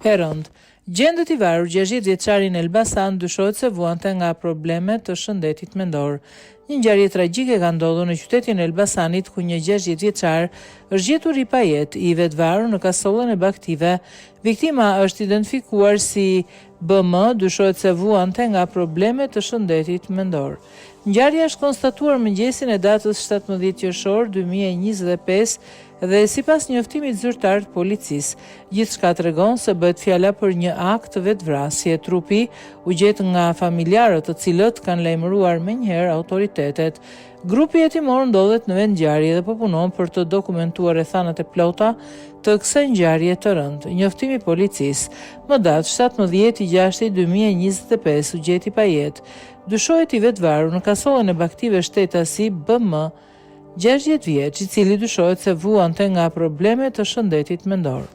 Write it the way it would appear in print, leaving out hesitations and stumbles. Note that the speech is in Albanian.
E rënd, gjendet i varur 60 vjeçari në Elbasan dyshohet se vuante nga probleme të shëndetit mendor. Një ngjarje tragjike ka ndodhur në qytetin e Elbasanit ku një 60 vjeçar është gjetur i pajet i vetvarur në kasollën e baktive. Viktima është identifikuar si BM, dyshohet se vuante nga probleme të shëndetit mendor. Ngjarja është konstatuar mëngjesin e datës 17 qershor 2025 dhe sipas njoftimit zyrtar të policisë, gjithçka tregon se bëhet fjala për një akt vetvrasje. Trupi u gjet nga familjarët, të cilët kanë lajmëruar menjëherë autoritetet. Grupi hetimor ndodhet në vend ngjarje dhe po punon për të dokumentuar rrethanat e plota të kësaj ngjarje të rëndë. Njoftimi i policisë, më datë 17/6/2025 u gjeti pa jetë. Dyshohet i vetvarur në kasollën e baktive shtetasi BM, 60 vjeç, i cili dyshohet se vuante nga probleme të shëndetit mendor.